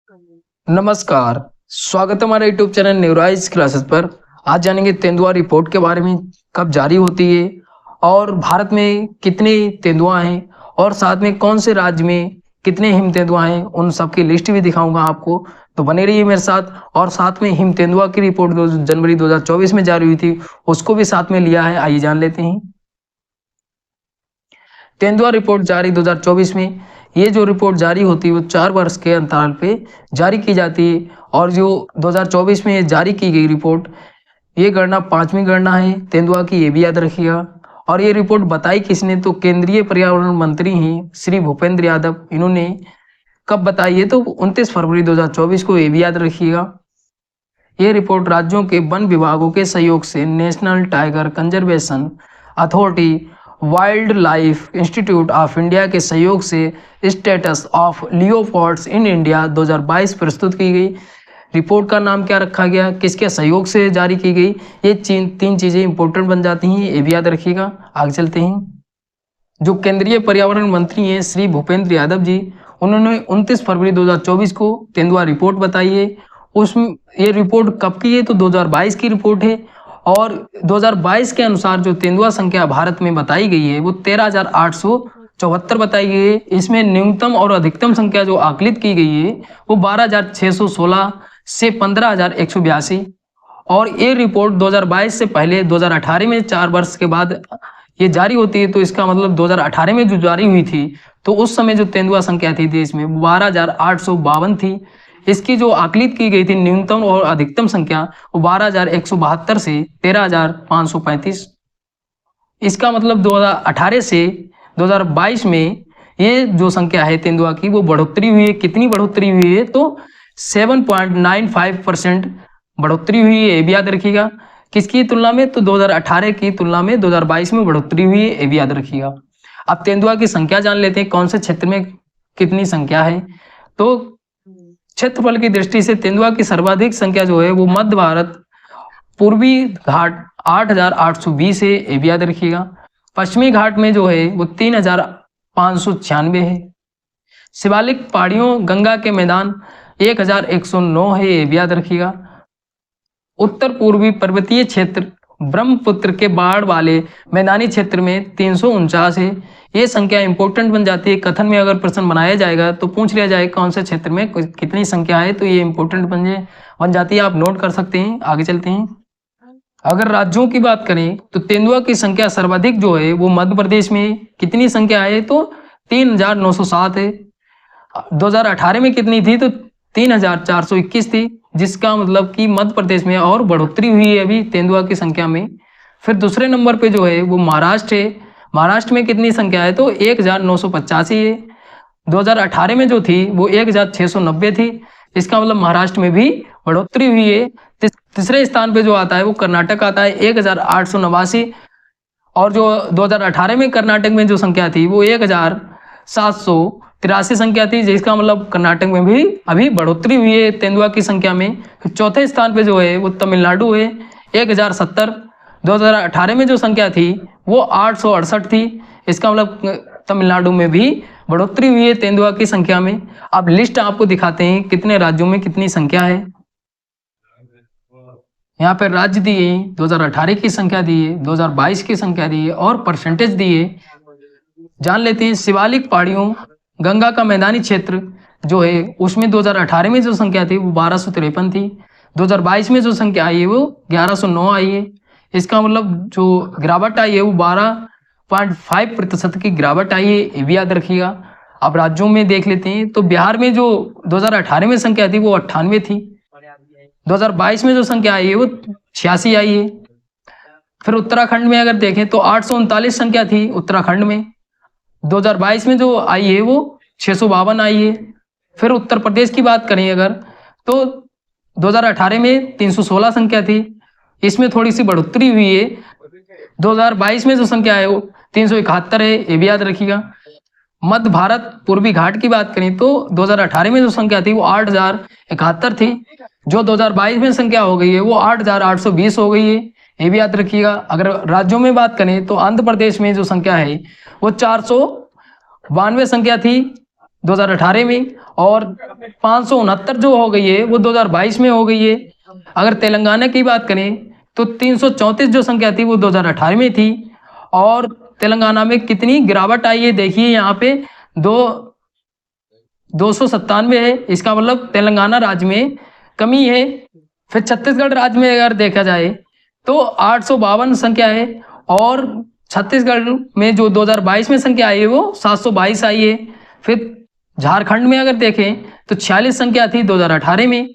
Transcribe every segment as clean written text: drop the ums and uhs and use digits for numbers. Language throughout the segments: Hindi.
नमस्कार। स्वागत है हमारे यूट्यूब चैनल न्यूराइज क्लासेस पर। आज जानेंगे तेंदुआ रिपोर्ट के बारे में, कब जारी होती है और भारत में कितने तेंदुआ हैं और साथ में कौन से राज्य में कितने हिम तेंदुआ हैं, उन सब की लिस्ट भी दिखाऊंगा आपको। तो बने रहिए मेरे साथ। और साथ में हिम तेंदुआ की रिपोर्ट जनवरी 2024 में जारी हुई थी, उसको भी साथ में लिया है। आइए जान लेते हैं। तेंदुआ रिपोर्ट जारी 2024 में, ये जो रिपोर्ट जारी होती है वो 4 वर्ष के अंतराल पे जारी की जाती है। और जो 2024 में ये जारी की गई रिपोर्ट, ये गणना 5वीं गणना है तेंदुआ की, ये भी याद रखिएगा। और ये रिपोर्ट बताई किसने, तो केंद्रीय पर्यावरण मंत्री हैं श्री भूपेंद्र यादव। इन्होंने कब बताई है, तो 29 फरवरी 2024 को, ये भी याद रखिएगा। ये रिपोर्ट राज्यों के वन विभागों के सहयोग से national tiger conservation authority, wild life institute of India के सहयोग से status of leopards in India 2022 प्रस्तुत की गई। रिपोर्ट का नाम क्या रखा गया, किसके सहयोग से जारी की गई, ये तीन चीज़ें इंपॉर्टेंट बन जाती हैं, ये भी याद रखिएगा। आगे चलते हैं। जो केंद्रीय पर्यावरण मंत्री हैं श्री भूपेंद्र यादव जी, उन्होंने 29 फरवरी 2024 को तेंदुआ रिपोर्ट बताई है। उसमें ये रिपोर्ट कब की है, तो 2022 की रिपोर्ट है। और 2022 के अनुसार जो तेंदुआ संख्या भारत में बताई गई है वो 13,874 बताई गई है। इसमें न्यूनतम और अधिकतम संख्या जो आकलित की गई है वो 12,616 से 15,182। और ये रिपोर्ट 2022 से पहले 2018 में 4 वर्ष के बाद ये जारी होती है। तो इसका मतलब 2018 में जो जारी हुई थी, तो उस समय जो तेंदुआ संख्या थी देश में 12,852 थी। इसकी जो आकलित की गई थी न्यूनतम और अधिकतम संख्या वो 12,172 से 13,535। इसका मतलब 2018 से 2022 में ये जो संख्या है तेंदुआ की वो बढ़ोतरी हुई है। कितनी बढ़ोतरी हुई है, तो 7.95% बढ़ोतरी हुई है, ये भी याद रखिएगा। किसकी तुलना में, तो 2018 की तुलना में 2022 में बढ़ोतरी हुई है, ये भी याद रखिएगा। अब तेंदुआ की संख्या जान लेते हैं, कौन से क्षेत्र में कितनी संख्या है। तो क्षेत्रफल की दृष्टि से तेंदुआ की सर्वाधिक संख्या जो है वो मध्य भारत पूर्वी घाट 8,820 है, ये भी याद रखिएगा। पश्चिमी घाट में जो है वो 3,596 है। शिवालिक पहाड़ियों गंगा के मैदान 1,109 है, ये भी याद रखिएगा। उत्तर पूर्वी पर्वतीय क्षेत्र ब्रह्मपुत्र के बाढ़ वाले मैदानी क्षेत्र में 349 है। ये संख्या इंपॉर्टेंट बन जाती है। कथन में अगर प्रश्न बनाया जाएगा तो पूछ लिया जाए कौन से क्षेत्र में कितनी संख्या है, तो ये इंपॉर्टेंट बन जाती है, आप नोट कर सकते हैं। आगे चलते हैं। अगर राज्यों की बात करें तो तेंदुआ की संख्या सर्वाधिक जो है वो मध्य प्रदेश में कितनी संख्या है, तो 3,907 है। 2018 में कितनी थी, तो 3,421 थी, जिसका मतलब कि मध्य प्रदेश में और बढ़ोतरी हुई है अभी तेंदुआ की संख्या में। फिर दूसरे नंबर पे जो है वो महाराष्ट्र है। महाराष्ट्र में कितनी संख्या है, तो 1,985 है। 2018 में जो थी वो 1,690 थी। इसका मतलब महाराष्ट्र में भी बढ़ोतरी हुई है। तीसरे स्थान पे जो आता है वो कर्नाटक आता है, 1,889। और जो 2018 में कर्नाटक में जो संख्या थी वो 1,783 संख्या थी, जिसका मतलब कर्नाटक में भी अभी बढ़ोतरी हुई है तेंदुआ की संख्या में। चौथे स्थान पे जो है वो तमिलनाडु है, 1,070। 2018 में जो संख्या थी वो 868 थी। इसका मतलब तमिलनाडु में भी बढ़ोतरी हुई है तेंदुआ की संख्या में। अब लिस्ट आपको दिखाते हैं कितने राज्यों में कितनी संख्या है। यहाँ पर राज्य दिए, 2018 की संख्या दी है, 2022 की संख्या दी है और परसेंटेज दी है। जान लेते हैं। शिवालिक पहाड़ियों गंगा का मैदानी क्षेत्र जो है उसमें 2018 में जो संख्या थी वो 1,253 थी। 2022 में जो संख्या आई है वो 1,109 आई है। इसका मतलब जो गिरावट आई है वो 12.5% की गिरावट आई है, ये भी याद रखिएगा। अब राज्यों में देख लेते हैं। तो बिहार में जो 2018 में संख्या थी वो 98 थी। 2022 में जो संख्या आई है वो 86 आई है। फिर उत्तराखंड में अगर देखें तो 839 संख्या थी उत्तराखंड में। 2022 में जो आई है वो 652 आई है। फिर उत्तर प्रदेश की बात करें अगर, तो 2018 में 316 संख्या थी, इसमें थोड़ी सी बढ़ोतरी हुई है। 2022 में जो संख्या है वो 371 है, ये भी याद रखिएगा। मध्य भारत पूर्वी घाट की बात करें तो 2018 में जो संख्या थी वो 8,071 थी। जो 2022 में संख्या हो गई है वो 8,820 हो गई है, ये भी याद रखिएगा। अगर राज्यों में बात करें तो आंध्र प्रदेश में जो संख्या है वो 492 संख्या थी। 2018 में, और 569 जो हो गई है वो 2022 में हो गई है। अगर तेलंगाना की बात करें तो 334 जो संख्या थी वो 2018 में थी। और तेलंगाना में कितनी गिरावट आई है देखिए, यहाँ पे 297 है, इसका मतलब तेलंगाना राज्य में कमी है। फिर छत्तीसगढ़ राज्य में अगर देखा जाए तो 852 संख्या है, और छत्तीसगढ़ में जो 2022 में संख्या आई है वो 722 आई है। फिर झारखंड में अगर देखें तो 46 संख्या थी 2018 में,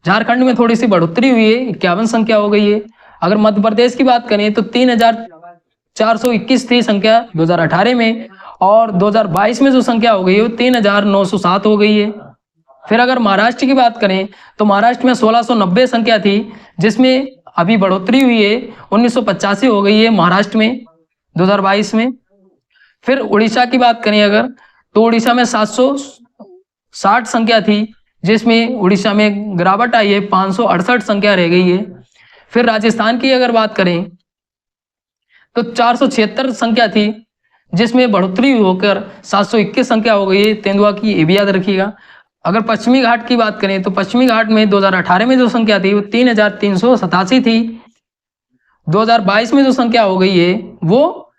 झारखंड में थोड़ी सी बढ़ोतरी हुई है, 51 संख्या हो गई है। अगर मध्य प्रदेश की बात करें तो 3421 थी संख्या 2018 में, और 2022 में जो संख्या हो गई है वो 3907 हो गई है। फिर अगर महाराष्ट्र की बात करें तो महाराष्ट्र में 1690 संख्या थी, जिसमें अभी बढ़ोतरी हुई है, 1985 हो गई है महाराष्ट्र में 2022 में। फिर उड़ीसा की बात करें अगर तो उड़ीसा में 760 संख्या थी, जिसमें उड़ीसा में गिरावट आई है, 568 संख्या रह गई है। फिर राजस्थान की अगर बात करें तो 476 संख्या थी, जिसमें बढ़ोतरी होकर 721 संख्या हो गई है तेंदुआ की, ये भी याद रखिएगा। अगर पश्चिमी घाट की बात करें तो पश्चिमी घाट में 2018 में जो संख्या थी वो 3387 थी, 2022 में जो संख्या हो गई है वो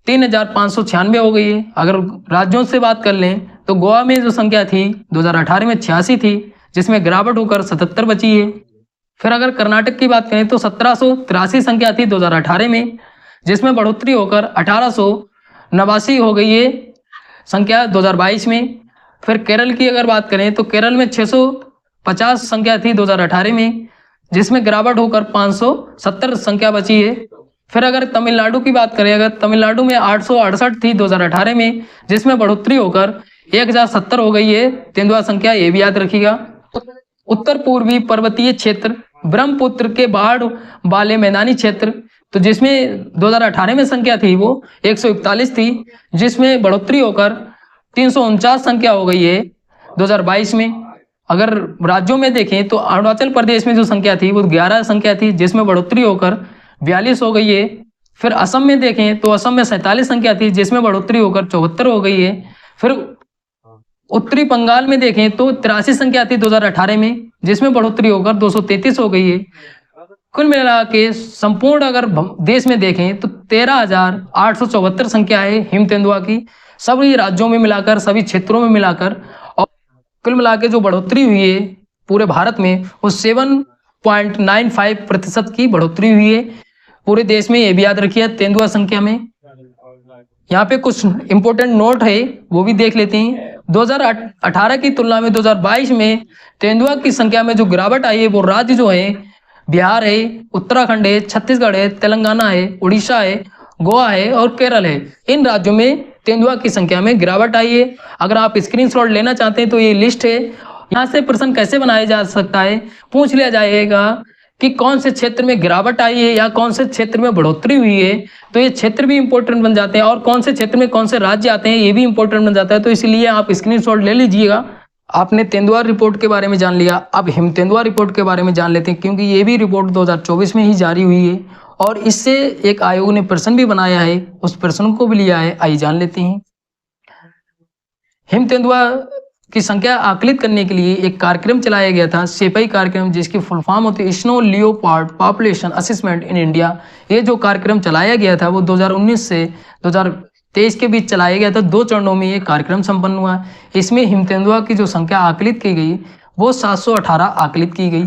3596 हो गई है। अगर राज्यों से बात कर लें तो गोवा में जो संख्या थी 2018 में 86 थी, जिसमें गिरावट होकर 77 बची है। फिर अगर कर्नाटक की बात करें तो 1783 संख्या थी 2018 में, जिसमें बढ़ोतरी होकर 1889 हो गई है संख्या 2022 में। फिर केरल की अगर बात करें तो केरल में 650 संख्या थी 2018 में, जिसमें गिरावट होकर 570 संख्या बची है। फिर अगर तमिलनाडु की बात करें, अगर तमिलनाडु में 868 थी 2018 में, जिसमें बढ़ोतरी होकर 1070 हो गई है तेंदुआ संख्या, ये भी याद रखिएगा। उत्तर पूर्वी पर्वतीय क्षेत्र, ब्रह्मपुत्र के बाढ़ वाले मैदानी क्षेत्र, तो जिसमें 2018 में संख्या थी वो 141 थी, जिसमें बढ़ोतरी होकर 349 संख्या हो गई है 2022 में। अगर राज्यों में देखें तो अरुणाचल प्रदेश में जो संख्या थी वो 11 संख्या थी, जिसमें बढ़ोतरी होकर 42 हो गई है। फिर असम में देखें तो असम में 47 संख्या थी, जिसमें बढ़ोतरी होकर 74 हो गई है। फिर उत्तरी बंगाल में देखें तो 83 संख्या थी 2018 में, जिसमें बढ़ोतरी होकर 233 हो गई है। कुल मिला के संपूर्ण अगर देश में देखें तो 13,874 संख्या है हिम तेंदुआ की, सभी राज्यों में मिलाकर, सभी क्षेत्रों में मिलाकर। और कुल मिला के जो बढ़ोतरी हुई है पूरे भारत में वो 7.95% की बढ़ोतरी हुई है पूरे देश में, ये भी याद रखिए तेंदुआ संख्या में। यहाँ पे कुछ इंपॉर्टेंट नोट है वो भी देख लेते हैं। 2018 की तुलना में 2022 में तेंदुआ की संख्या में जो गिरावट आई है वो राज्य जो है बिहार है, उत्तराखंड है, छत्तीसगढ़ है, तेलंगाना है, उड़ीसा है, गोवा है और केरल है। इन राज्यों में तेंदुआ की संख्या में गिरावट आई है। अगर आप स्क्रीनशॉट लेना चाहते हैं तो ये लिस्ट है। यहाँ से प्रश्न कैसे बनाया जा सकता है, पूछ लिया जाएगा कि कौन से क्षेत्र में गिरावट आई है या कौन से क्षेत्र में बढ़ोतरी हुई है, तो ये क्षेत्र भी इंपॉर्टेंट बन जाते हैं, और कौन से क्षेत्र में कौन से राज्य आते हैं ये भी इंपॉर्टेंट बन जाता है। तो इसलिए आप स्क्रीनशॉट ले लीजिएगा। आपने तेंदुआ रिपोर्ट के बारे में जान लिया, अब हिम तेंदुआ रिपोर्ट के बारे में जान लेते हैं, क्योंकि ये भी रिपोर्ट 2024 में ही जारी हुई है और इससे एक आयोग ने प्रश्न भी बनाया है, उस प्रश्न को भी लिया है। आइए जान लेते हैं। हिम तेंदुआ की संख्या आकलित करने के लिए एक कार्यक्रम चलाया गया था, सेपई कार्यक्रम, जिसकी फुल फॉर्म होती है snow leopard population assessment in India. ये जो कार्यक्रम चलाया गया था वो 2019 से 2023 के बीच चलाया गया था। 2 चरणों में ये कार्यक्रम संपन्न हुआ। इसमें हिम तेंदुआ की जो संख्या आकलित की गई वो 718 आकलित की गई।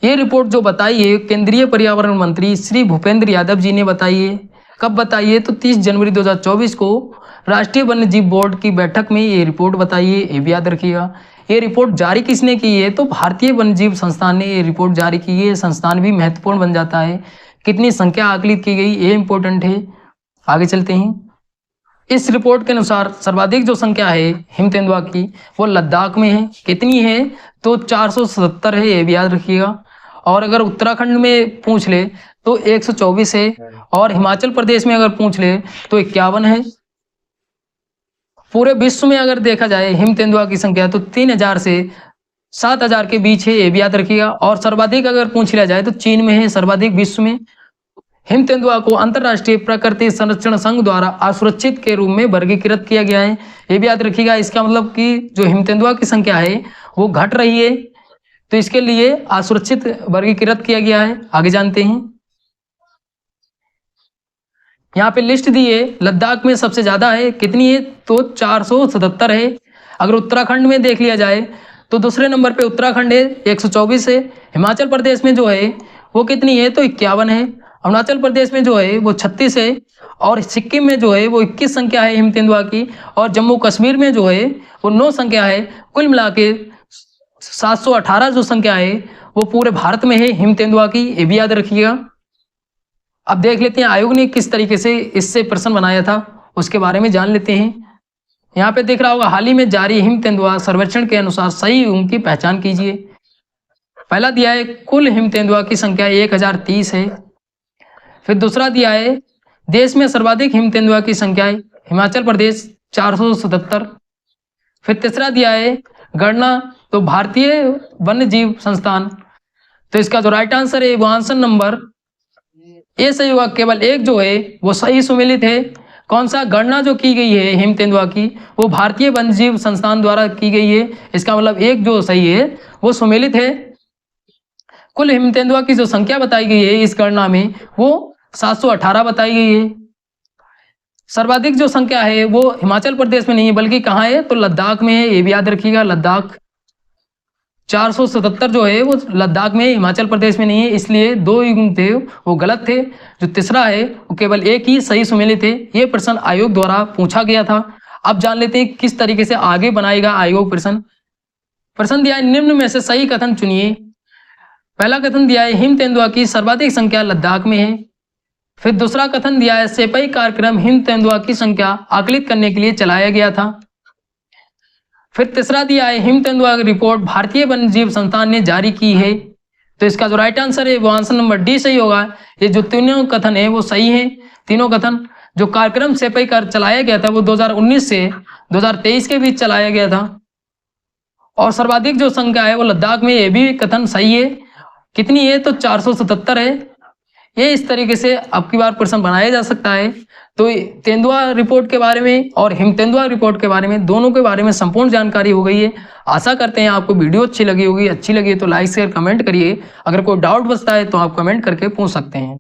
ये रिपोर्ट जो बताई है केंद्रीय पर्यावरण मंत्री श्री भूपेंद्र यादव जी ने बताई है। कब बताई है तो 30 जनवरी 2024 को राष्ट्रीय वन्यजीव बोर्ड की बैठक में ये रिपोर्ट बताई है, ये भी याद रखिएगा। ये रिपोर्ट जारी किसने की है तो भारतीय वन्यजीव संस्थान ने ये रिपोर्ट जारी की है। संस्थान भी महत्वपूर्ण बन जाता है। कितनी संख्या आकलित की गई ये इंपॉर्टेंट है। आगे चलते हैं। इस रिपोर्ट के अनुसार सर्वाधिक जो संख्या है हिम तेंदुआ की वो लद्दाख में है। कितनी है तो 477 है, ये भी याद रखिएगा। और अगर उत्तराखंड में पूछ ले तो 124 है, और हिमाचल प्रदेश में अगर पूछ ले तो 51 है। पूरे विश्व में अगर देखा जाए हिम तेंदुआ की संख्या तो 3000 से 7000 के बीच है, ये भी याद रखिएगा। और सर्वाधिक अगर पूछ लिया जाए तो चीन में है सर्वाधिक विश्व में हिम तेंदुआ को अंतर्राष्ट्रीय प्रकृति संरक्षण संघ द्वारा असुरक्षित के रूप में वर्गीकृत किया गया है। ये भी याद रखिएगा। इसका मतलब कि जो हिम तेंदुआ की संख्या है वो घट रही है, तो इसके लिए असुरक्षित वर्गीकृत किया गया है। आगे जानते हैं। यहाँ पे लिस्ट दी है, लद्दाख में सबसे ज्यादा है, कितनी है तो 477 है। अगर उत्तराखंड में देख लिया जाए तो दूसरे नंबर पे उत्तराखंड है, 124 है। हिमाचल प्रदेश में जो है वो कितनी है तो 51 है। अरुणाचल प्रदेश में जो है वो 36 है। और सिक्किम में जो है वो 21 संख्या है हिम तेंदुआ की। और जम्मू कश्मीर में जो है वो 9 संख्या है। कुल मिला के 718 जो संख्या है वो पूरे भारत में है हिम तेंदुआ की। ये भी याद रखिएगा। अब देख लेते हैं आयोग ने किस तरीके से इससे प्रश्न बनाया था, उसके बारे में जान लेते हैं। यहाँ पे देख रहा होगा, हाल ही में जारी हिम तेंदुआ सर्वेक्षण के अनुसार सही युग्म की पहचान कीजिए। पहला दिया है कुल हिम तेंदुआ की संख्या 1030 है। फिर दूसरा दिया है देश में सर्वाधिक हिम तेंदुआ की संख्या है, हिमाचल प्रदेश 477। फिर तीसरा दिया है गणना तो भारतीय वन्य जीव संस्थान। तो इसका जो राइट आंसर है वो आंसर नंबर ए सही होगा। केवल एक जो है वो सही सुमेलित है। कौन सा? गणना जो की गई है हिम तेंदुआ की वो भारतीय वन्य जीव संस्थान द्वारा की गई है। इसका मतलब एक जो सही है वो सुमेलित है। कुल हिम तेंदुआ की जो संख्या बताई गई है इस गणना में वो 718 बताई गई है। सर्वाधिक जो संख्या है वो हिमाचल प्रदेश में नहीं है बल्कि कहाँ है तो लद्दाख में है। ये भी याद रखिएगा, लद्दाख 477 जो है वो लद्दाख में, हिमाचल प्रदेश में नहीं है। इसलिए 2 युग्म थे वो गलत थे। जो तीसरा है वो केवल एक ही सही सुमेलित थे। ये प्रश्न आयोग द्वारा पूछा गया था। अब जान लेते हैं किस तरीके से आगे बनाएगा आयोग प्रश्न दिया है, निम्न में से सही कथन चुनिए। पहला कथन दिया है हिम तेंदुआ की सर्वाधिक संख्या लद्दाख में है। फिर दूसरा कथन दिया है सेपई कार्यक्रम हिम तेंदुआ की संख्या आकलित करने के लिए चलाया गया था। फिर तीसरा दिया है हिम तेंदुआ की रिपोर्ट भारतीय वन्य जीव संस्थान ने जारी की है। तो इसका जो राइट आंसर है वो आंसर नंबर डी सही होगा। ये जो तीनों कथन है वो सही है। तीनों कथन जो कार्यक्रम सेपई कर चलाया गया था वो 2019 से 2023 के बीच चलाया गया था। और सर्वाधिक जो संख्या है वो लद्दाख में, ये भी कथन सही है। कितनी है तो 477 है। ये इस तरीके से अब की बार प्रश्न बनाया जा सकता है। तो तेंदुआ रिपोर्ट के बारे में और हिम तेंदुआ रिपोर्ट के बारे में, दोनों के बारे में संपूर्ण जानकारी हो गई है। आशा करते हैं आपको वीडियो अच्छी लगी होगी। अच्छी लगी तो लाइक शेयर कमेंट करिए। अगर कोई डाउट बचता है तो आप कमेंट करके पूछ सकते हैं।